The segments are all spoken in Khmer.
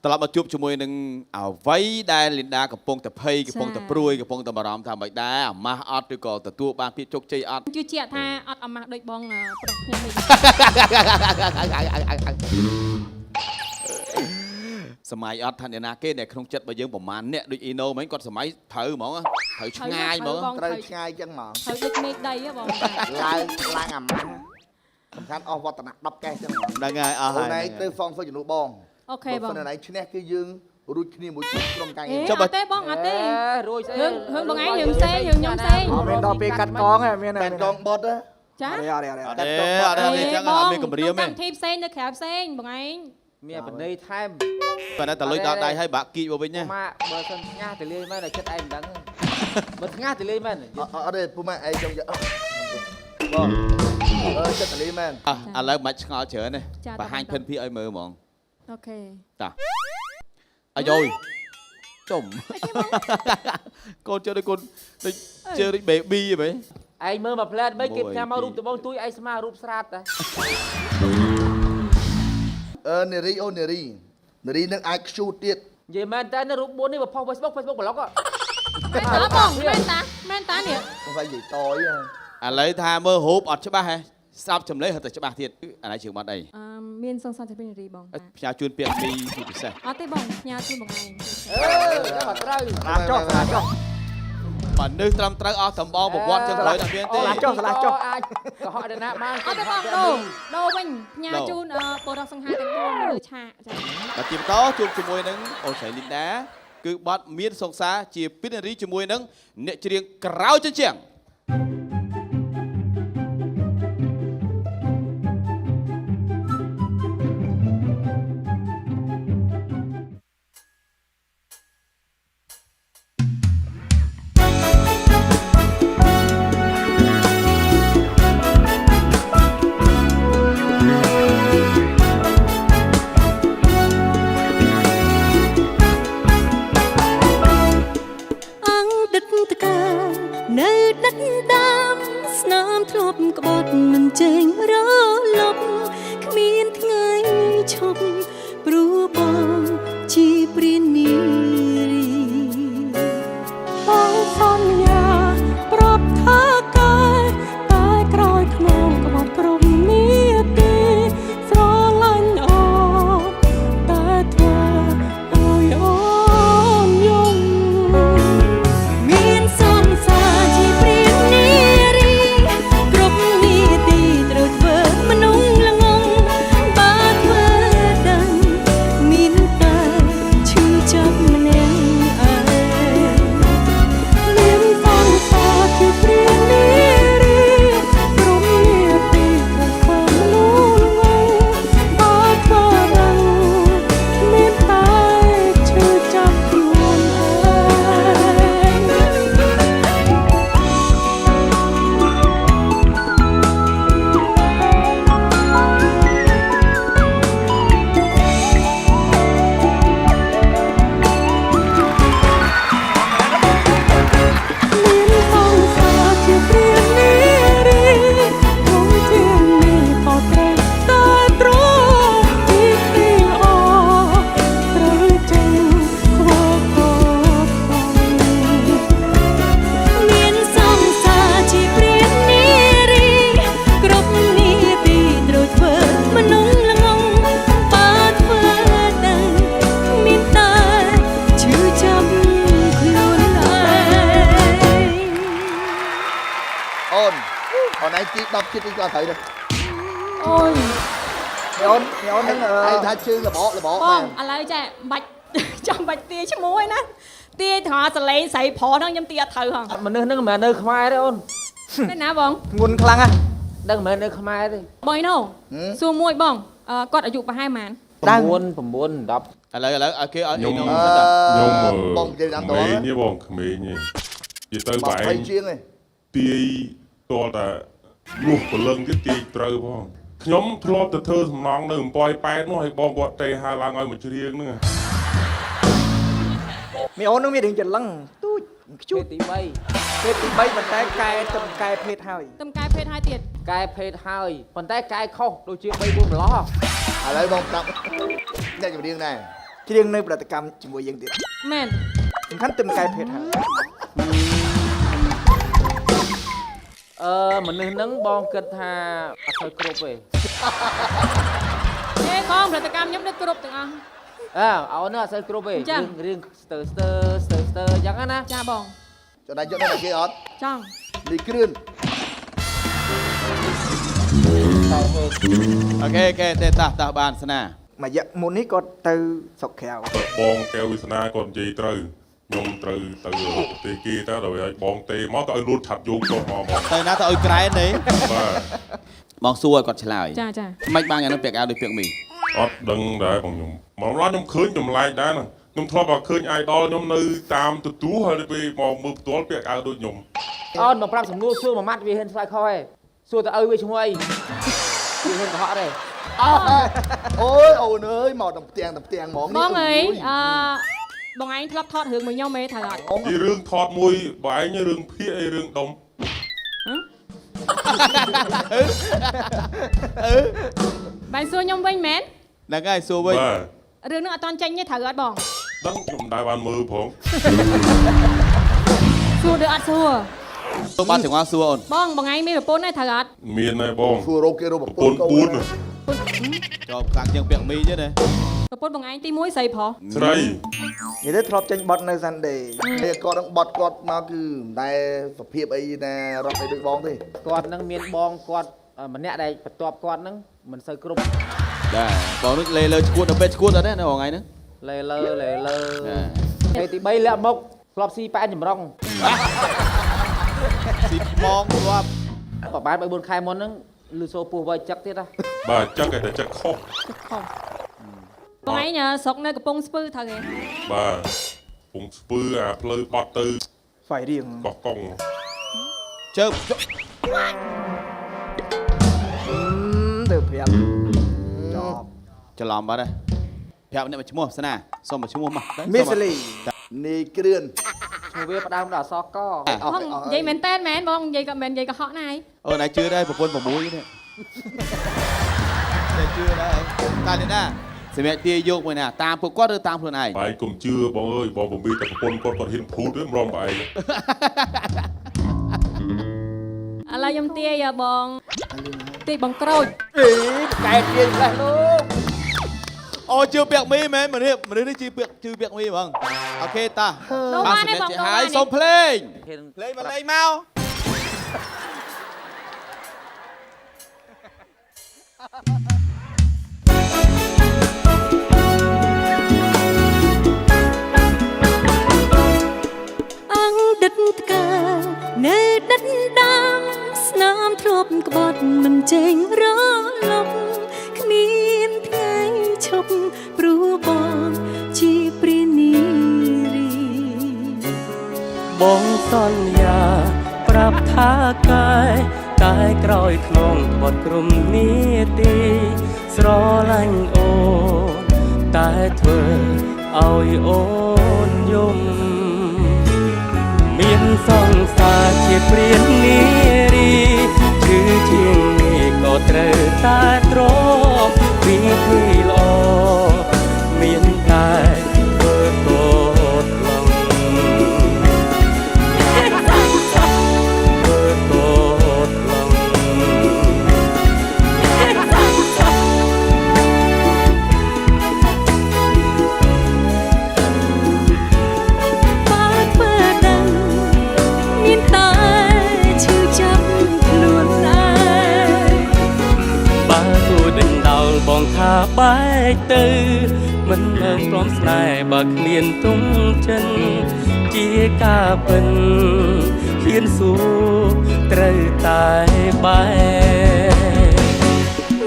ตลอดมาจูบจมูกหนึ่งเอาไว้ได้ลินดากระโปรงแต่เพยกระโปรงแต่ปลุยกระโปรงแต่บารมทำไปได้มาอัดด้วยก่อนแต่ตัวบางพี่จกใจอัด chưa chị tha ọt ở mặt đôi bong bọc nhà mình สมัยอัดทันนาเก้เนี่ยขนมจัดไปเยอะประมาณเนี่ยด้วยอีโนเหมือนก่อนสมัยเผยหมอเผยง่ายหมอ ไตรง่ายจังหมอ thời được mệt đây á bong ลายอ่ำนะสำคัญออกวัตนะดับแก้จังหมอ ได้ไงอ่ะ คนไหนเตยฟองเฟยอยู่หนูบอง ok คน bong ไหนชนะคือยืงรู้ชนีมุ้ยตรงกลาง cho bà tê bong à tê រួចស្អី hướng bong ấy nhường xe nhường nhung xe មានដល់ពេលកាត់កងហ្នឹងមាន แปดกองบอสนะ chá អរេ អត់ទេអត់ទេចឹងអត់មានកម្រាមទេ ធីផ្សេងនៅក្រៅផ្សេងបងឯង មានបណ្ឌៃថែម ប៉ុន្តែតលុយដល់ដៃឲ្យបាក់គីមកវិញណា ម៉ាបើសិនញ៉ាទៅលេងមែនតែចិត្តឯងមិនដឹងបើញ៉ាទៅលេងមែន អត់ទេពុំម៉ែឯងចង់បងចិត្តលីមែន ឥឡូវមិនឆ្ងល់ច្រើនទេបង្ហាញភិនភីឲ្យមើលហ្មង ok តាអាយយចំ កូនchơiដូចកូនដូចchơiដូច baby ហ៎ ឯងមើលមកផ្លែតបីគេផ្ញើមករូបត្បូងទួយឯងស្មារូបស្រាតតា នារីអូនារីនឹងអាចខ្ជូតទៀត និយាយមែនតើរូប4នេះបើផុស Facebook ប្លុក មែនតាបងមែនតានេះ không phải gì tối ឥឡូវថាមើលរូបអត់ច្បាស់ហ៎ស្ដាប់ចម្លែកទៅច្បាស់ទៀតអានេះជើងបាត់អី មានសង្សារតែពីនារីបង ផ្ញើជូនពាក្យពីពិសេស អត់ទេបងផ្ញើជូនបងឯង ចាំមកត្រូវ ស្លាចុះស្លាចុះ បើនេះត្រឹមត្រូវអស់តំបងប្រវត្តិចឹងត្រូវតែមានទេ អាចកុហកដល់ណាបាន អត់ទេបងដូរវិញផ្ញើជូនបុរសសង្ហាទាំង4នៅលើឆាកចា បាទជាបន្តជួបជាមួយនឹងអូស្រីលីនដាគឺបាត់មានសង្សារជាពិនារីជាមួយនឹងអ្នកច្រៀងក្រៅជញ្ជាំង đứt cả nơi đất đam sớm thộp bọt mình trên rỡ lấp miên ngày chọc bru bò chi prin mi bao phong nhà prop tha cài tai còi khom bọt crom mi tê gió lạnh o ta thua ôi ôm nhung hồi nãy chị đọc chị cho thử đi ôi nhón anh tha chương là bỏ បងឥឡូវចាបាច់ចាំបាច់ទាឈ្មោះឯណាទាថតសលេងស្រីប្រុសហ្នឹងខ្ញុំទាអត់ត្រូវហង មនុស្សហ្នឹងមិនមែននៅខ្មែរទេអូន ទេណាបង ងុនខ្លាំងណាស់ ដឹងមិនមែននៅខ្មែរទេ បងឯណូសួរមួយបងគាត់អាយុប្រហែលប៉ុន្មាន 9 10 ឥឡូវឲ្យគេឲ្យឯនោះ បងនិយាយតាមត ក្មេងទេបងក្មេងទេនិយាយទៅបែង 20ជាងទេ ទាយតលតែលុះព្រលឹងទៀតទាយត្រូវផងខ្ញុំធ្លាប់ទៅធ្វើសំណងនៅអំពយប៉ែតនោះឲ្យបងគាត់ទេហៅឡើងឲ្យមកច្រៀងហ្នឹង មីអូននឹងមានរឿងច្រឡឹងទូចខ្ជូត ទី ពេលទី3ប៉ុន្តែកែទឹមកែភេទហើយ ទឹមកែភេទហើយទៀត 3កែភេទហើយប៉ុន្តែកែខុសដូចជា3 4ម្លោះ ឥឡូវបងប្រាប់អ្នកចម្រៀងដែរ ច្រៀងនៅប្រតិកម្មជាមួយយើងទៀត មែន សំខាន់ទឹមកាយភេទហើយ មនុស្សហ្នឹងបងគិតថាអត់ទៅគ្រប់ទេ ទេបងប្រតិកម្មខ្ញុំនេះគ្រប់ទាំងអស់ អើឲ្យនោះអត់ទៅគ្រប់ទេ ចា៎ រឿងស្ទើអញ្ចឹងណា ចាបង ចុះដែរយកនៅគេអត់ ចង់ លីគ្រឿន អូខេទេតោះបានស្នា មួយរយៈមុននេះគាត់ទៅស្រុកក្រៅ បងកែវវាសនាគាត់និយាយត្រូវខ្ញុំត្រូវទៅរកប្រទេសគេទៅដល់ឲ្យបងទេមកក៏ឲ្យលូតឆាត់យកចុះមកបង ទៅណាទៅឲ្យក្រែនទេ បាទ បងសួរឲ្យគាត់ឆ្លើយ ចា មិនបានយ៉ាងនោះពាក់អាវដូចពាក់មី អត់ដឹងដែរបងខ្ញុំមកឡោះខ្ញុំឃើញចម្លែកដែរណាខ្ញុំធ្លាប់តែឃើញ idol ខ្ញុំនៅតាមទទួលហើយពេលមកមើលផ្ទាល់ពាក់អាវដូចខ្ញុំ អត់មកប្រាប់សំណួរសួរមួយម៉ាត់វាហ៊ានឆ្លើយខុសទេសួរទៅឲ្យវាឈ្មោះអីវាហ៊ានកុហកទេ អូយអូនអើយមកដល់ផ្ទាំងហ្មង បងអើយបងឯងធ្លាប់ថតរឿងមួយខ្ញុំទេត្រូវអត់ ពីរឿងថតមួយបើឯងរឿងភាគអីរឿងដុំ បែរសួរខ្ញុំវិញមែន ហ្នឹងហើយសួរវិញ បាទ រឿងហ្នឹងអត់តន់ចេញទេត្រូវអត់បង ដឹងខ្ញុំមិនដែរបានមើលផង សួរឬអត់សួរ សួរបានចង្អល់សួរអូន បងឯងមានប្រពន្ធទេត្រូវអត់ មានដែរបង សួររកគេរកប្រព ពូន ន្ធកូ ពូ ន ន ចុះខ្លាំងជាងពាក់មីទេណា ប្រពន្ធបងឯងទី1ស្រីប្រុស ស្រី និយាយទៅធ្លាប់ចេញបត់នៅ Sunday តែគាត់នឹងបត់គាត់មកគឺមិនដែលសភាពអីណារត់អីដូចបងទេ គាត់នឹងមានបងគាត់ម្នាក់ដែលបន្ទាប់គាត់ហ្នឹងមិនសូវគ្រប់ ដែរបងនោះលេលើឈួតដល់ពេលឈួតអត់ទេនៅថ្ងៃហ្នឹង លេលើពេលទី3លាក់មុខធ្លាប់ស៊ីប៉ែនចម្រុង ស៊ីបងធ្លាប់ ប្រហែល 3-4 ខែមុនហ្នឹងលឺសូពោះវៃចឹកទៀតហ៎ បាទចឹកតែចឹកខុស បងឯងស្រុកនៅកំពង់ស្ពឺត្រូវទេ បាទពងស្ពឺអាផ្លូវបត់ទៅ ស្វាយរៀង កោះកុង ជើប ទៅប្រាប់ចប់ ច្រឡំបាត់ហើយប្រាប់អ្នកមួយឈ្មោះស្នាសុំមួយឈ្មោះមក មីសលី នីគ្រឿន ឈ្មោះវាផ្ដើមដល់អក្សរក បងនិយាយមែនតើមែនបងនិយាយក៏មែននិយាយកុហកណាយ អូនឯងជឿដែរប្រពន្ធ6នេះតែជឿដែរតែនេះណាសម្រាប់ទាយកមួយណាតាមពួកគាត់ឬតាមខ្លួនឯង បែរកុំជឿបងអើយបងបំពេញតែប្រពន្ធគាត់ហ៊ានភូតទេម្រំបែរ ឥឡូវខ្ញុំទាយបងទាយបងក្រូច អេកែទៀងខ្លះលោក អូជឿពាក់មីមែនមនុស្សនេះជឿពាក់មីហ្មងអូខេតា នោះបានទេបង ហើយសុំភ្លេង ហ៊ាន ភ្លេងមកលេងមក អង្គដិតផ្កានៅដិតដាំស្នាមធ្លាប់ក្បត់មិនចេញរលប់គ្មានថ្ងៃឈប់ព្រោះបងជាព្រះនារី បងសន្យាប្រាប់ថាកាយក្រោយក្នុងបត់ក្រុមនីតិស្រឡាញ់អូនតែធ្វើឲ្យអូនយំមានសង្សារជាព្រាននារីគឺជាងនេះក៏ត្រូវតែទ្រាំពីគឺល្អមានតែធ្វើកូនខ្លាំងធ្វើកូនខ្លាំង បើធ្វើដឹងមានតែឈឺចាប់ខ្លួនដែរបើគួរដេញដោលបងថាបែកទៅមិនមើលព្រមស្នេហ៍បើគ្មានទុំចិនជាការពិនហ៊ានសួរត្រូវតែបែក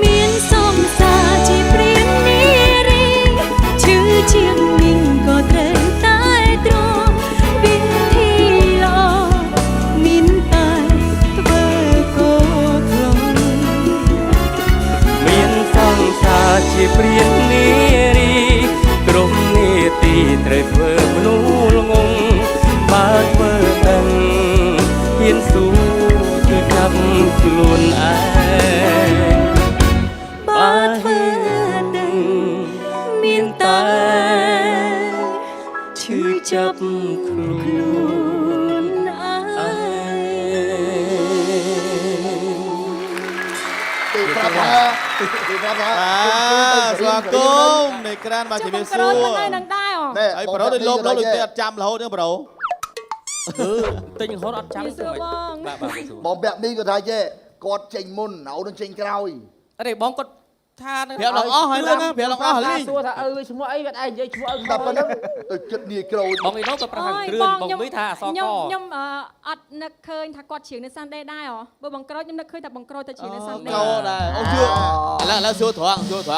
មានសង្សារជាព្រាននារីឈឺជាងមីងក៏ត្រូវតែទ្រាំវិធីល្អមានតែធ្វើកូនខ្លាំង មានសង្សារជាព្រាននារីក្រុមនេតិត្រូវធ្វើមនុស្សល្ងងបើធ្វើដឹងហ៊ានសួរជួយចាប់ខ្លួនឯង បើធ្វើដឹងមានតែ ពីប្រាប់ថាពីប្រាប់ថា ស្វាគមន៍នៃក្រានមកជំរាបសួ ក្រូន រ ហ្នឹងហើយនឹងដែរអូ នេះ ហើយប្រូដូចលោបលោដូចតែអត់ចាំរហូតទេប្រូ ទិញរហូតអត់ចាំ សួរបង បាទបាទសួរ បងពាក់នេះក៏ថាចេះគាត់ចេញមុនអូននឹងចេញក្រោយ អីបងគាត់ថា ប្រាប់ឡងអស់ហើយលើណាប្រាប់ឡងអស់ហើយលីង សួរថាឪវាឈ្មោះអីគាត់ឯងនិយាយឈ្មោះឪ តែប៉ុណ្ណឹងទៅចិត្តនីក្រូច បងឯនោះក៏ប្រហែលគ្រឿនបងមីថាអសក ខ្ញុំអត់នឹកឃើញថាគាត់ច្រៀងនៅ Sunday ដែរហ៎បើបងក្រូចខ្ញុំនឹកឃើញថាបងក្រូចទៅច្រៀងនៅ Sunday កោដែរអូជឿឥឡូវសួរត្រ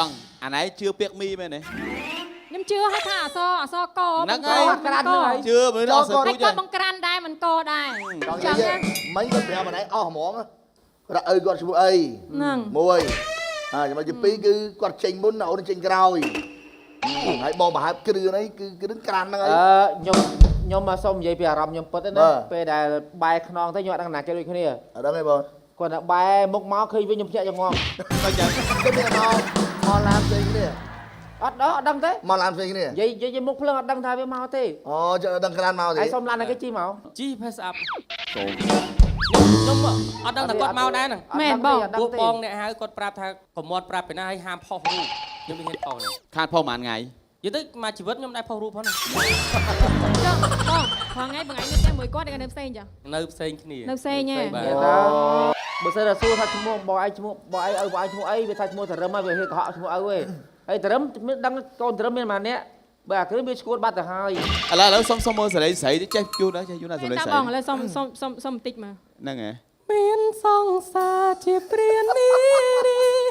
ង់អាណៃជឿពាក្យមីមែនទេ ខ្ញុំជឿឲ្យថាអសក ហ្នឹងហើយ ក្រានហ្នឹងហើយ ជឿមើលអត់សើ ហើ ព្រួ យ យ គាត់ ទេ បង្ក្រាន់ដែរមិនកដែរ ដល់និយាយមិញគាត់ប្រាប់ម្នាក់អស់ហ្មងគាត់ឪគាត់ឈ្មោះអី ហ្នឹង មួយហើយចំណុចទី2គឺគាត់ចេញមុនអូនចេញក្រោយហើយបងប្រហែលគ្រឿងអីគឺគ្រឿងក្រានហ្នឹងហើយ ខ្ញុំមកសុំនិយាយពីអារម្មណ៍ខ្ញុំពិតទេ បា ណា ទ ពេលដែលបែរខ្នងទៅខ្ញុំអត់ដឹងណាគេដូចគ្នា អត់ដឹងទេបង គាត់ថាបែរមុខមកឃើញវិញខ្ញុំភ្ញាក់ចង្ងំ បើចឹង គឺមានមកឡានផ្សេងគ្នា អត់ដឹងទេ មកឡានផ្សេងគ្នា និយាយមុខភ្លើងអត់ដឹងថាវាមកទេ អូចឹងអត់ដឹងក្រានមកទេ ហើយសុំឡានឲ្យគេជិះមក ជីផេសអាប់ខ្ញុំអត់ដឹងថាគាត់មកដែរហ្នឹង មែនបង ពួកបងអ្នកហៅគាត់ប្រាប់ថាកុំមាត់ប្រាប់ពីណាឲ្យហាមផុសរូបខ្ញុំមិនហ៊ានផុសទេ ខាតផុសប៉ុន្មានថ្ងៃ និយាយទៅមកជីវិតខ្ញុំដែរផុសរូបផងណា បងថ្ងៃបងឯងនៅតែមួយគាត់នៅផ្សេងចា នៅផ្សេងគ្នា នៅផ្សេងហ៎ បាទ និយាយថាបើសិនតែសួរថាឈ្មោះបងឯងឈ្មោះបងឯងឪបងឯងឈ្មោះអីវាថាឈ្មោះតរឹមហើយវាហេតុកុហកឈ្មោះឪឯងហើយតរឹមមានដឹងកូនតរឹមមានប៉ុន្មាននាក់បើអាគ្រឿងវាឈួតបាត់ទៅហើយ ឥឡូវសុំមើលសេរីស្រីទៅចេះយូរណាចេះយូរណាសេរី តា ស្រី បងឥឡូវសុំបន្តិចមក ហ្នឹងហ៎ មានសង្សារជាព្រាននេះ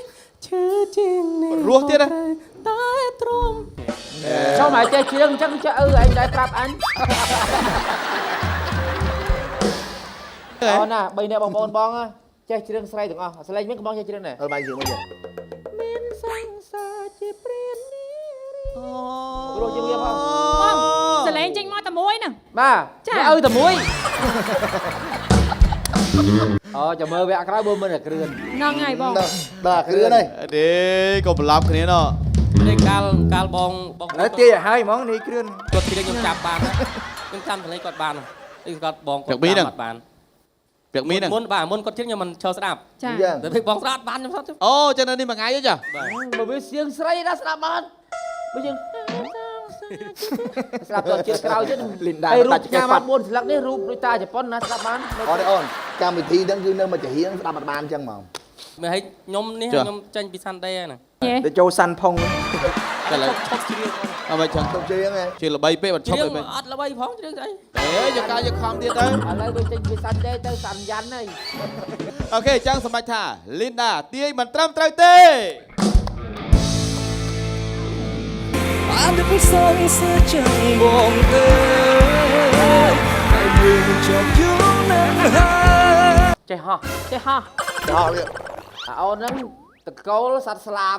ឈឺជាងនេះ រស់ទៀតណា តែទ្រាំ ចូលមកចេះច្រៀងអញ្ចឹងចេះឪឯងដែរប្រាប់អញអូណា3នាក់បងប្អូនបងចេះច្រៀងស្រីទាំងអស់ស្លេងវិញក៏បងចេះច្រៀងដែរ អើបាយជឿមកចេះ មានសង្សារជាព្រាននេះ អូ ព្រោះយើងវាផង បងសលេងចេញមកតែមួយហ្នឹង បាទ ចា ចាឪតែមួយអូចាំមើលវគ្គក្រោយបើមិនតែគ្រឿន ហ្នឹងហើយបង បាទគ្រឿងនេះ អេកុំប្រឡប់គ្នាណោះ នេះកាលបង នៅទាឲ្យហើយហ្មងនេះគ្រឿន គាត់ពីខ្ញុំចាប់បានខ្ញុំចាំសលេងគាត់បាននេះគាត់បងគាត់បាន ពាក្យមីហ្នឹង មុនគាត់ជិះខ្ញុំមិនឈរស្ដាប់ ចា យ៉ាង តែពេលបងស្ដាប់បានខ្ញុំស្ដាប់ អូចឹងនៅនេះមួយថ្ងៃទេចា បើវាសៀងស្រីណាស្ដាប់បានបើយើងស្ដាប់តជាតិក្រោយទៀត លីនដា ហើយរូ តា ប ច់ ផ្កា គេ មក បាត់ 4ស្លឹកនេះរូបដូចតាជប៉ុនណាស្ដាប់បាន អូនអូនកម្មវិធីហ្នឹងគឺនៅមកចាហៀងស្ដាប់អត់បានអញ្ចឹងហ្មង មើលឲ្យខ្ញុំនេះខ្ញុំចេញពី Sunday ហ្នឹង ទៅចូលសាន់ផុង តែឡើយ ឈប់ជ្រៀង អត់មកចឹង ទៅជឿងហ៎ ជាល្បីពេកបាត់ឈ ជ្រៀ ប់ ង ទៅពេក អត់ល្បីផងជ្រៀងស្អី អេយកកាយយកខំទៀតទៅ ឥឡូវដូចចេញពីសាន់ទេទៅសាន់យ៉ាន់ហើយ អូខេចឹងសម្រាប់ថា Linda ទាយមិនត្រឹមត្រូវទេ បានទៅសងសើចឹងបងអើយតែយើងចប់យូរណាស់ហើយ ចេះហោះ ចេះហោះ ដល់វា អាអូនហ្នឹងតកូលសត្វស្លាប